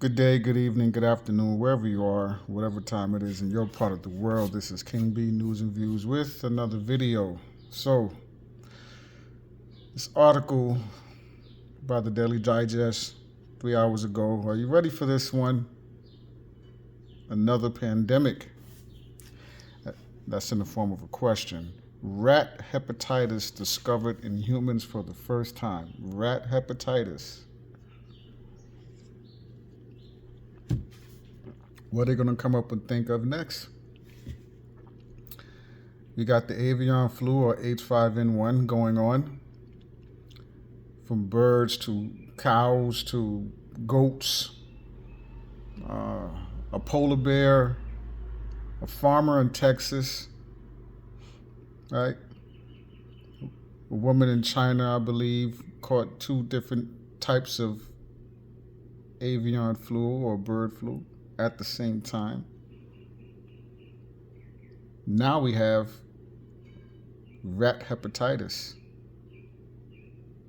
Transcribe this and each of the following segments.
Good day, good evening, good afternoon, wherever you are, whatever time it is in your part of the world. This is King B News and Views with another video. So, this article by the Daily Digest 3 hours ago. Are you ready for this one? Another pandemic. That's in the form of a question. Rat hepatitis discovered in humans for the first time. Rat hepatitis. What are they going to come up and think of next? We got the avian flu or H5N1 going on. From birds to cows to goats, a polar bear, a farmer in Texas, right? A woman in China, I believe, caught two different types of avian flu or bird flu at the same time. Now we have rat hepatitis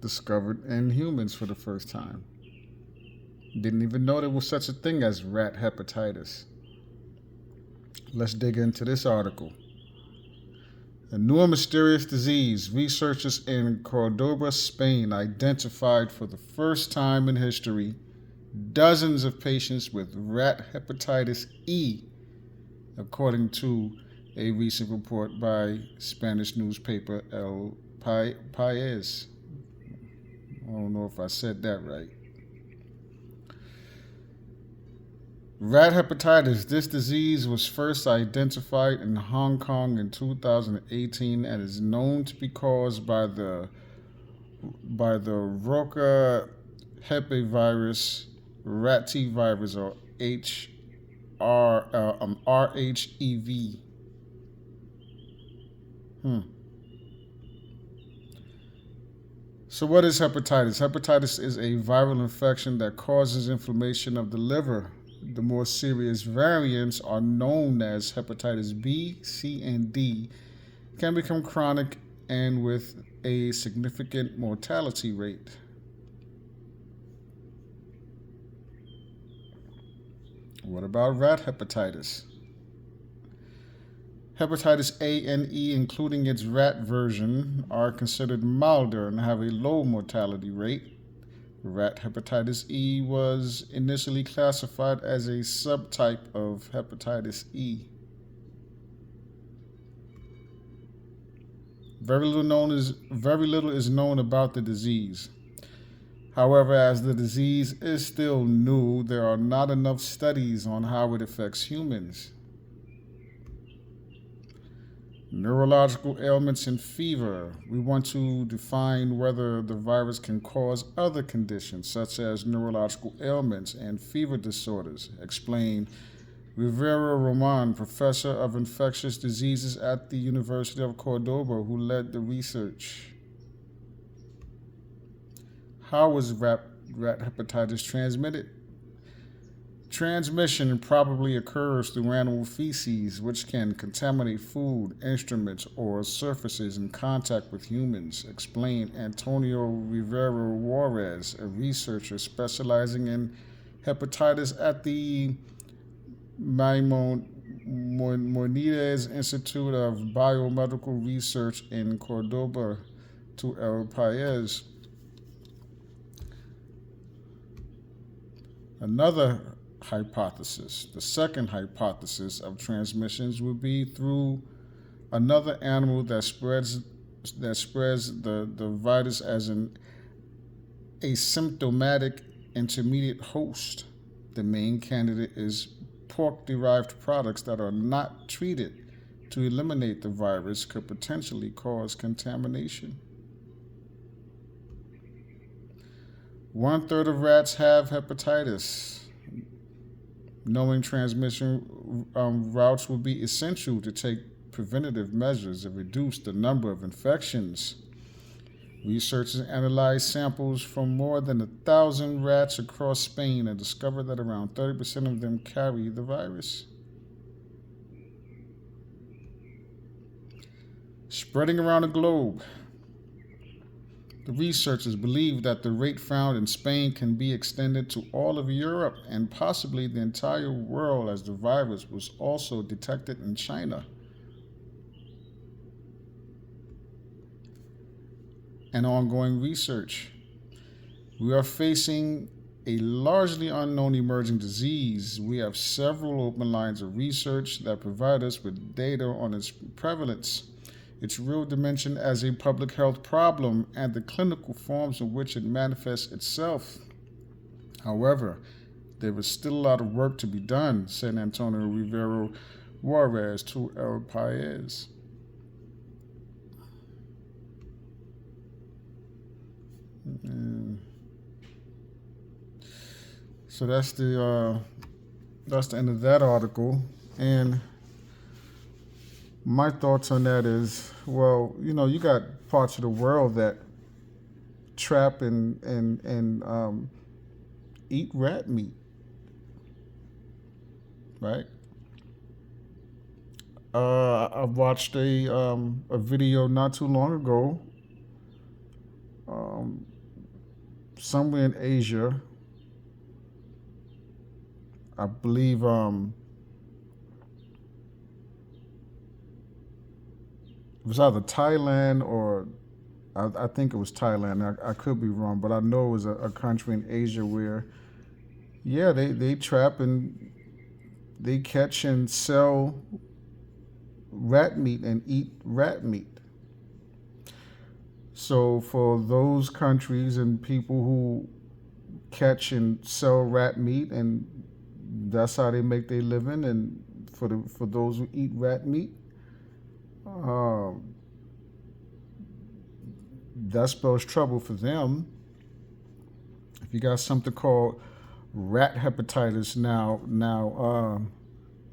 discovered in humans for the first time. Didn't even know there was such a thing as rat hepatitis. Let's dig into this article. A new and mysterious disease. Researchers in Cordoba, Spain identified for the first time in history dozens of patients with rat hepatitis E, according to a recent report by Spanish newspaper El País. I don't know if I said that right. Rat hepatitis. This disease was first identified in Hong Kong in 2018 and is known to be caused by the Roca hepavirus, rativirus, or RHEV. So what is hepatitis? Hepatitis is a viral infection that causes inflammation of the liver. The more serious variants are known as hepatitis B, C, and D, can become chronic and with a significant mortality rate. What about rat hepatitis? Hepatitis A and E, including its rat version, are considered milder and have a low mortality rate. Rat hepatitis E was initially classified as a subtype of hepatitis E. Very little is known about the disease. However, as the disease is still new, there are not enough studies on how it affects humans. Neurological ailments and fever. We want to define whether the virus can cause other conditions, such as neurological ailments and fever disorders, explained Rivera Roman, professor of infectious diseases at the University of Cordoba, who led the research. How was rat hepatitis transmitted? Transmission probably occurs through animal feces, which can contaminate food, instruments, or surfaces in contact with humans, explained Antonio Rivera Juarez, a researcher specializing in hepatitis at the Maimonides Institute of Biomedical Research in Cordoba, to El País. Another hypothesis. The second hypothesis of transmissions would be through another animal that spreads the virus as an asymptomatic intermediate host. The main candidate is pork-derived products that are not treated to eliminate the virus could potentially cause contamination. 1/3 of rats have hepatitis. Knowing transmission routes will be essential to take preventative measures and reduce the number of infections. Researchers analyzed samples from more than 1,000 rats across Spain and discovered that around 30% of them carry the virus. Spreading around the globe. The researchers believe that the rate found in Spain can be extended to all of Europe and possibly the entire world, as the virus was also detected in China. And ongoing research. We are facing a largely unknown emerging disease. We have several open lines of research that provide us with data on its prevalence, its real dimension as a public health problem, and the clinical forms in which it manifests itself. However, there is still a lot of work to be done, said Antonio Rivero Juarez to El País. And so that's the end of that article. And my thoughts on that is, well, you got parts of the world that trap and eat rat meat, right? I watched a video not too long ago, um, somewhere in Asia. I believe it was either Thailand or I think it was Thailand. I could be wrong, but I know it was a country in Asia where, yeah, they trap and they catch and sell rat meat and eat rat meat. So for those countries and people who catch and sell rat meat, and that's how they make their living, and for those who eat rat meat, um, that spells trouble for them. If you got something called rat hepatitis now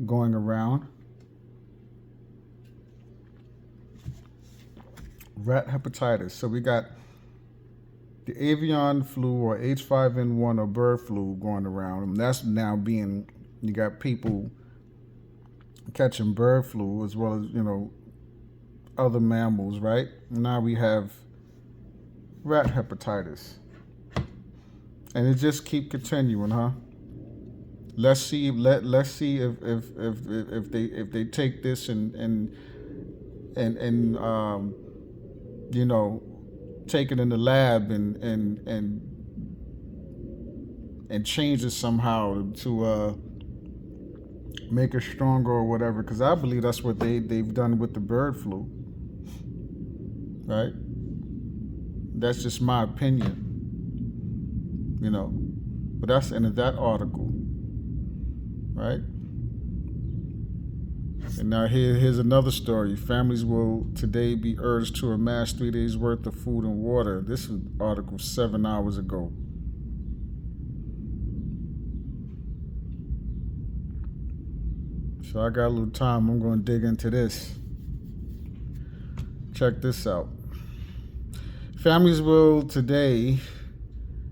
going around, rat hepatitis. So we got the avian flu or H5N1 or bird flu going around, and that's now you got people catching bird flu as well as other mammals, right? Now we have rat hepatitis, and it just keep continuing, huh? Let's see. Let's see if they take this and take it in the lab and change it somehow to make it stronger or whatever. Because I believe that's what they've done with the bird flu, right? That's just my opinion, But that's the end of that article, right? And now here's another story. Families will today be urged to amass 3 days worth of food and water. This was article 7 hours ago. So I got a little time. I'm going to dig into this. Check this out. Families will today,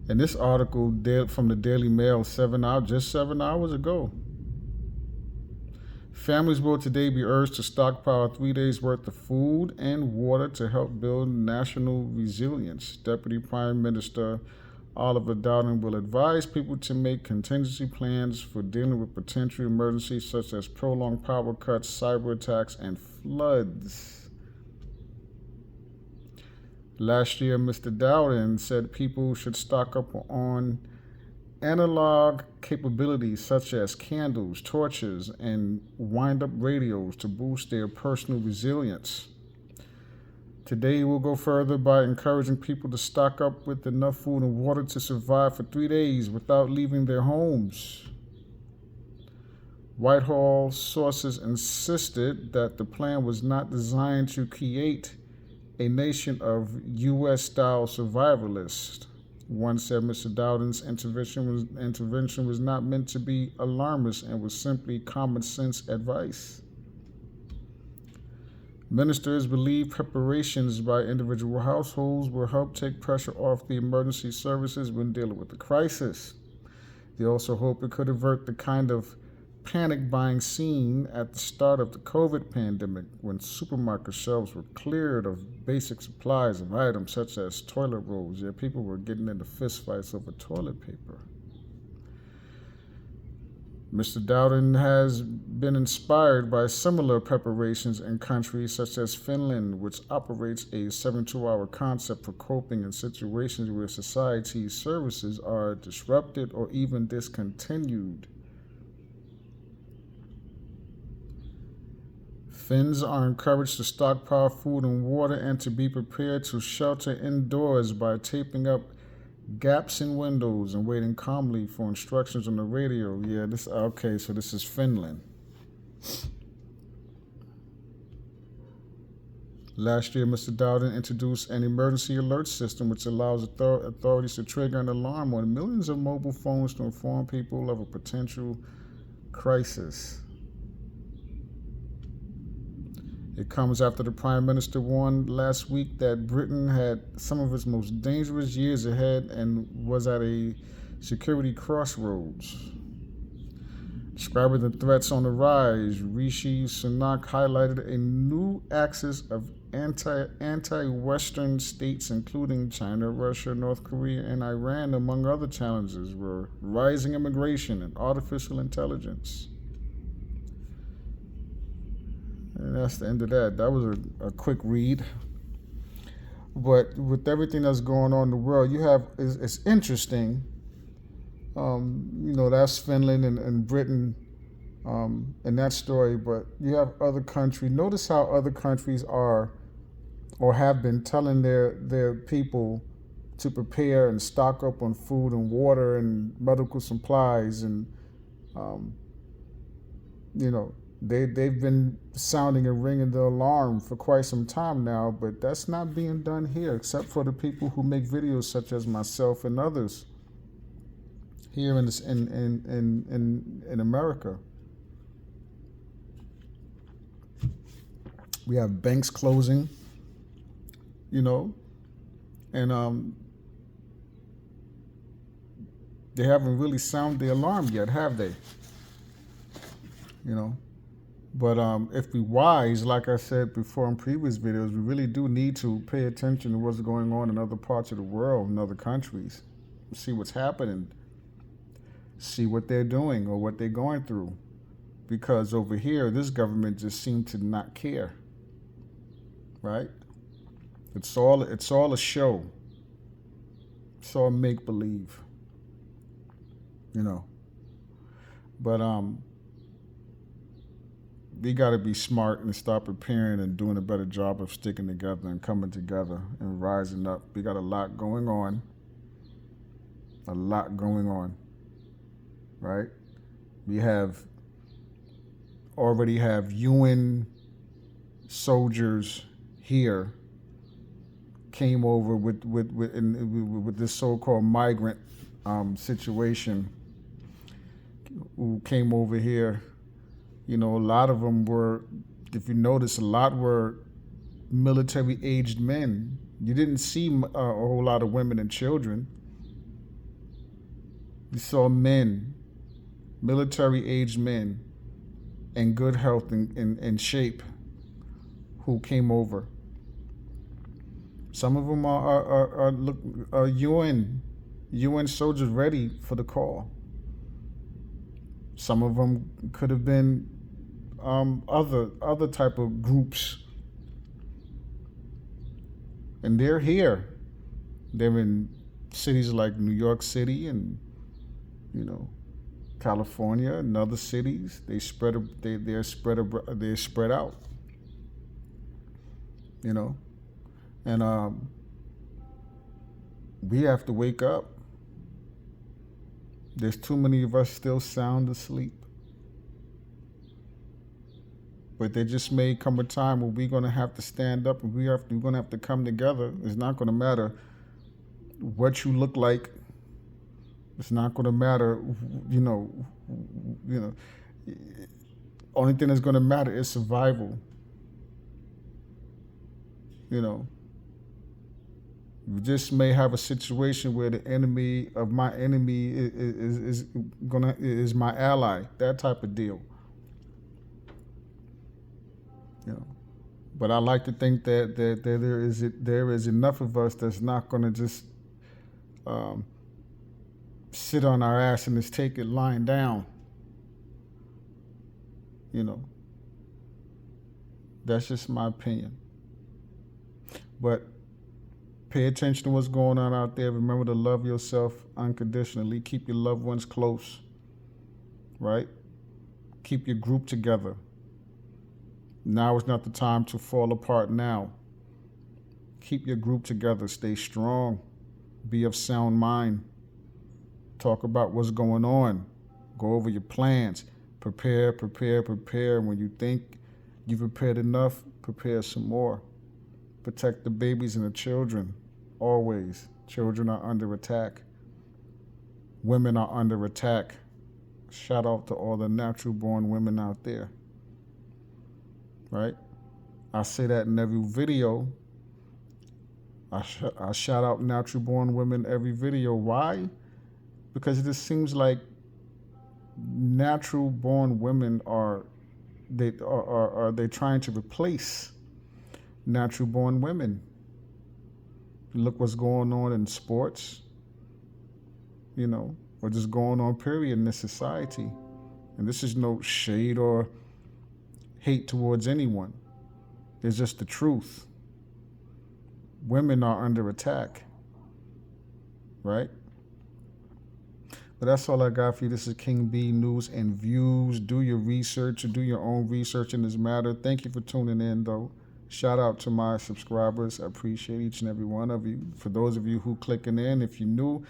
and this article from the Daily Mail just 7 hours ago. Families will today be urged to stockpile 3 days worth of food and water to help build national resilience. Deputy Prime Minister Oliver Dowden will advise people to make contingency plans for dealing with potential emergencies such as prolonged power cuts, cyber attacks, and floods. Last year, Mr. Dowden said people should stock up on analog capabilities such as candles, torches, and wind-up radios to boost their personal resilience. Today, we'll go further by encouraging people to stock up with enough food and water to survive for 3 days without leaving their homes. Whitehall sources insisted that the plan was not designed to create a nation of U.S.-style survivalists. One said Mr. Dowden's intervention was not meant to be alarmist and was simply common sense advice. Ministers believe preparations by individual households will help take pressure off the emergency services when dealing with the crisis. They also hope it could avert the kind of panic buying seen at the start of the COVID pandemic when supermarket shelves were cleared of basic supplies of items such as toilet rolls. Yeah, people were getting into fistfights over toilet paper. Mr. Dowden has been inspired by similar preparations in countries such as Finland, which operates a 72-hour concept for coping in situations where society's services are disrupted or even discontinued. Finns are encouraged to stockpile food and water and to be prepared to shelter indoors by taping up gaps in windows and waiting calmly for instructions on the radio. Yeah, so this is Finland. Last year, Mr. Dowden introduced an emergency alert system which allows authorities to trigger an alarm on millions of mobile phones to inform people of a potential crisis. It comes after the Prime Minister warned last week that Britain had some of its most dangerous years ahead and was at a security crossroads. Describing the threats on the rise, Rishi Sunak highlighted a new axis of anti-Western states, including China, Russia, North Korea, and Iran, among other challenges, were rising immigration and artificial intelligence. And that's the end of that. That was a quick read. But with everything that's going on in the world, it's interesting. That's Finland and Britain in that story. But you have other countries. Notice how other countries are or have been telling their people to prepare and stock up on food and water and medical supplies. And, they've been sounding and ringing the alarm for quite some time now, but that's not being done here, except for the people who make videos such as myself and others here in America. We have banks closing, and they haven't really sounded the alarm yet, have they? But if we wise, like I said before in previous videos, we really do need to pay attention to what's going on in other parts of the world, in other countries, see what's happening, see what they're doing or what they're going through. Because over here, this government just seemed to not care, right? It's all a show. It's all make-believe, But we got to be smart and start preparing and doing a better job of sticking together and coming together and rising up. We got a lot going on, right? We already have UN soldiers here came over with this so-called migrant situation, who came over here. A lot of them were, if you notice, a lot were military-aged men. You didn't see a whole lot of women and children. You saw men, military-aged men, in good health and shape, who came over. Some of them are UN soldiers ready for the call. Some of them could have been other type of groups, and they're here. They're in cities like New York City and California and other cities. They're spread out. And we have to wake up. There's too many of us still sound asleep. But there just may come a time where we're going to have to stand up and we're going to have to come together. It's not going to matter what you look like. It's not going to matter, only thing that's going to matter is survival. You just may have a situation where the enemy of my enemy is my ally. That type of deal. You know. But I like to think that there is enough of us that's not going to just um, sit on our ass and just take it lying down. You know, that's just my opinion. But pay attention to what's going on out there. Remember to love yourself unconditionally. Keep your loved ones close, right? Keep your group together. Now is not the time to fall apart now. Keep your group together. Stay strong. Be of sound mind. Talk about what's going on. Go over your plans. Prepare. And when you think you've prepared enough, prepare some more. Protect the babies and the children. Always. Children are under attack. Women are under attack. Shout out to all the natural born women out there. Right? I say that in every video. I shout out natural born women every video. Why? Because it just seems like natural born women are they trying to replace natural born women. Look what's going on in sports, you know, or just going on period in this society. And this is no shade or hate towards anyone. It's just the truth. Women are under attack, right? But that's all I got for you. This is King B News and Views. Do your research or do your own research in this matter. Thank you for tuning in, though. Shout out to my subscribers. I appreciate each and every one of you. For those of you who clicking in, if you're new,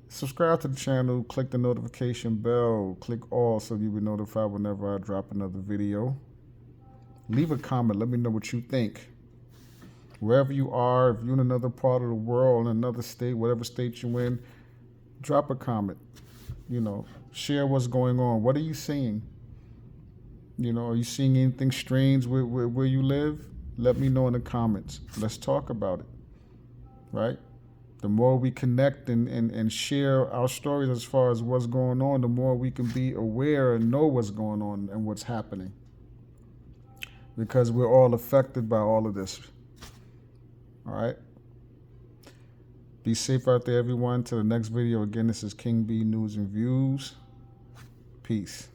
subscribe to the channel, click the notification bell, click all so you'll be notified whenever I drop another video. Leave a comment. Let me know what you think. Wherever you are, if you're in another part of the world, in another state, whatever state you're in, drop a comment. You know, share what's going on. What are you seeing? You know, are you seeing anything strange where you live? Let me know in the comments. Let's talk about it, right? The more we connect and share our stories as far as what's going on, the more we can be aware and know what's going on and what's happening. Because we're all affected by all of this. All right? Be safe out there, everyone. Till the next video. Again, this is King B News and Views. Peace.